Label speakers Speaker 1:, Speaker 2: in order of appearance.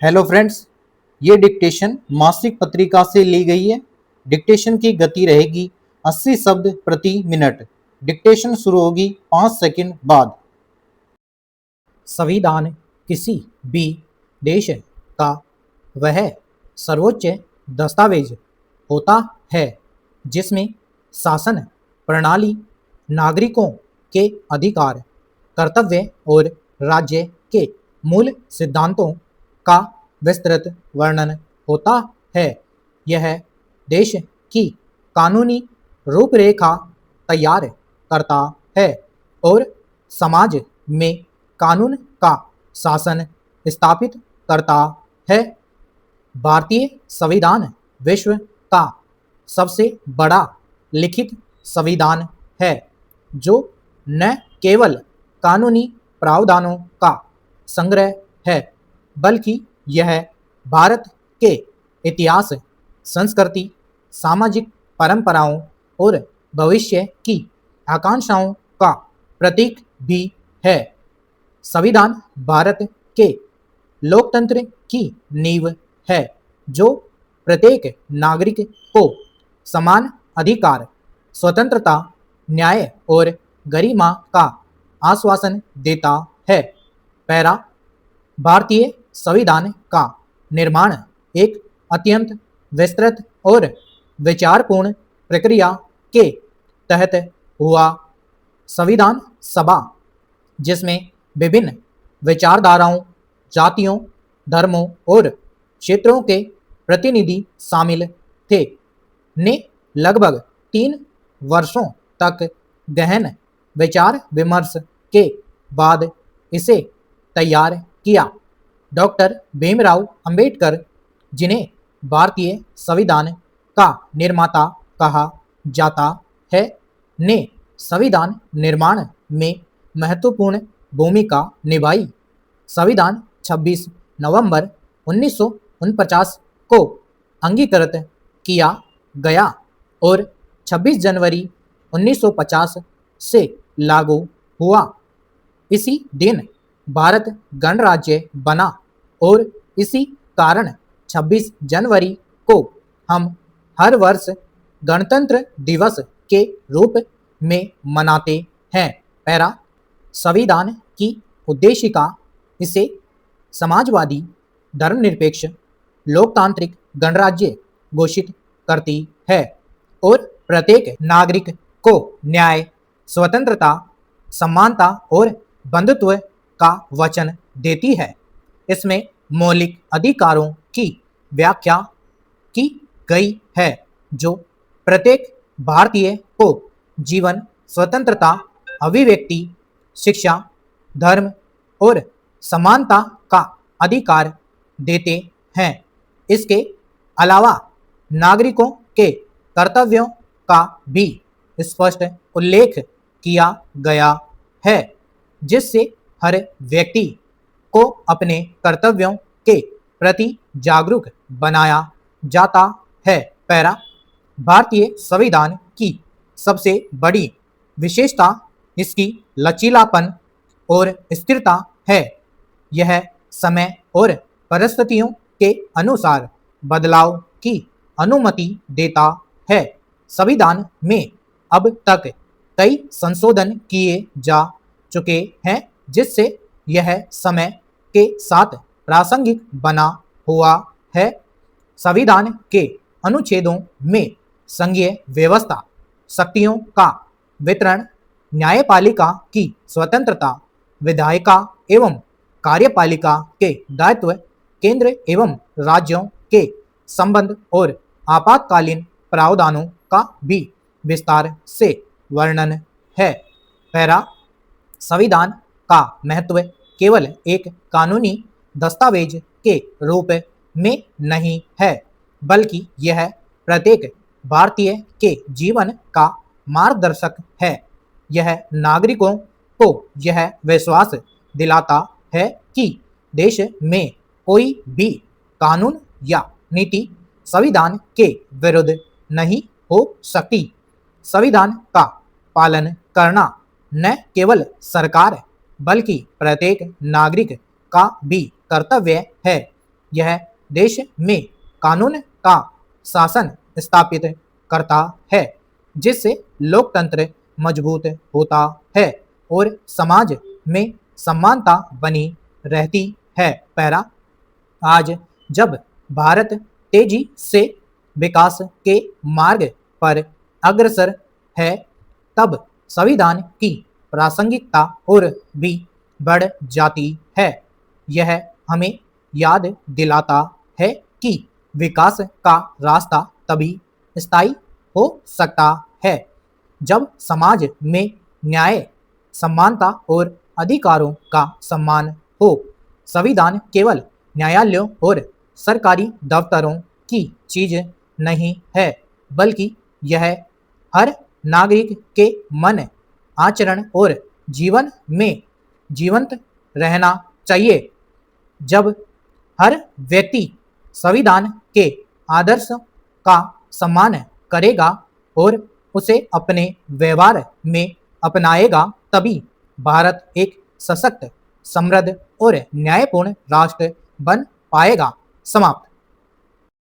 Speaker 1: Hello friends, ये dictation मासिक पत्रिका से ली गई है। डिक्टेशन की गति रहेगी 80 शब्द प्रति मिनट। डिक्टेशन शुरू होगी 5 सेकंड बाद।
Speaker 2: संविधान किसी भी देश का वह सर्वोच्च दस्तावेज होता है जिसमें शासन प्रणाली, नागरिकों के अधिकार, कर्तव्य और राज्य के मूल सिद्धांतों का विस्तृत वर्णन होता है। यह देश की कानूनी रूपरेखा तैयार करता है और समाज में कानून का शासन स्थापित करता है। भारतीय संविधान विश्व का सबसे बड़ा लिखित संविधान है जो न केवल कानूनी प्रावधानों का संग्रह है बल्कि यह भारत के इतिहास, संस्कृति, सामाजिक परंपराओं और भविष्य की आकांक्षाओं का प्रतीक भी है। संविधान भारत के लोकतंत्र की नींव है जो प्रत्येक नागरिक को समान अधिकार, स्वतंत्रता, न्याय और गरिमा का आश्वासन देता है। पैरा भारतीय संविधान का निर्माण एक अत्यंत विस्तृत और विचारपूर्ण प्रक्रिया के तहत हुआ। संविधान सभा, जिसमें विभिन्न विचारधाराओं, जातियों, धर्मों और क्षेत्रों के प्रतिनिधि शामिल थे, ने लगभग 3 वर्षों तक गहन विचार विमर्श के बाद इसे तैयार किया। डॉक्टर भीमराव अंबेडकर, जिन्हें भारतीय संविधान का निर्माता कहा जाता है, ने संविधान निर्माण में महत्वपूर्ण भूमिका निभाई। संविधान 26 नवंबर 1949 को अंगीकृत किया गया और 26 जनवरी 1950 से लागू हुआ। इसी दिन भारत गणराज्य बना और इसी कारण 26 जनवरी को हम हर वर्ष गणतंत्र दिवस के रूप में मनाते हैं। पैरा संविधान की उद्देशिका इसे समाजवादी, धर्मनिरपेक्ष, लोकतांत्रिक गणराज्य घोषित करती है और प्रत्येक नागरिक को न्याय, स्वतंत्रता, समानता और बंधुत्व का वचन देती है। इसमें मौलिक अधिकारों की व्याख्या की गई है जो प्रत्येक भारतीय को जीवन, स्वतंत्रता, अभिव्यक्ति, शिक्षा, धर्म और समानता का अधिकार देते हैं। इसके अलावा नागरिकों के कर्तव्यों का भी स्पष्ट उल्लेख किया गया है, जिससे हर व्यक्ति को अपने कर्तव्यों के प्रति जागरूक बनाया जाता है। पैरा भारतीय संविधान की सबसे बड़ी विशेषता इसकी लचीलापन और स्थिरता है। यह समय और परिस्थितियों के अनुसार बदलाव की अनुमति देता है। संविधान में अब तक कई संशोधन किए जा चुके हैं जिससे यह समय के साथ प्रासंगिक बना हुआ है। संविधान के अनुच्छेदों में संघीय व्यवस्था, शक्तियों का वितरण, न्यायपालिका की स्वतंत्रता, विधायिका एवं कार्यपालिका के दायित्व, केंद्र एवं राज्यों के संबंध और आपातकालीन प्रावधानों का भी विस्तार से वर्णन है। पैरा संविधान का महत्व केवल एक कानूनी दस्तावेज के रूप में नहीं है बल्कि यह प्रत्येक भारतीय के जीवन का मार्गदर्शक है। यह नागरिकों को यह विश्वास दिलाता है कि देश में कोई भी कानून या नीति संविधान के विरुद्ध नहीं हो सकती। संविधान का पालन करना न केवल सरकार बल्कि प्रत्येक नागरिक का भी कर्तव्य है। यह देश में कानून का शासन स्थापित करता है, जिससे लोकतंत्र मजबूत होता है और समाज में समानता बनी रहती है। पैरा, आज जब भारत तेजी से विकास के मार्ग पर अग्रसर है, तब संविधान की प्रासंगिकता और भी बढ़ जाती है। यह हमें याद दिलाता है कि विकास का रास्ता तभी स्थायी हो सकता है जब समाज में न्याय, समानता और अधिकारों का सम्मान हो। संविधान केवल न्यायालयों और सरकारी दफ्तरों की चीज नहीं है, बल्कि यह हर नागरिक के मन, आचरण और जीवन में जीवंत रहना चाहिए। जब हर व्यक्ति संविधान के आदर्श का सम्मान करेगा और उसे अपने व्यवहार में अपनाएगा, तभी भारत एक सशक्त, समृद्ध और न्यायपूर्ण राष्ट्र बन पाएगा। समाप्त।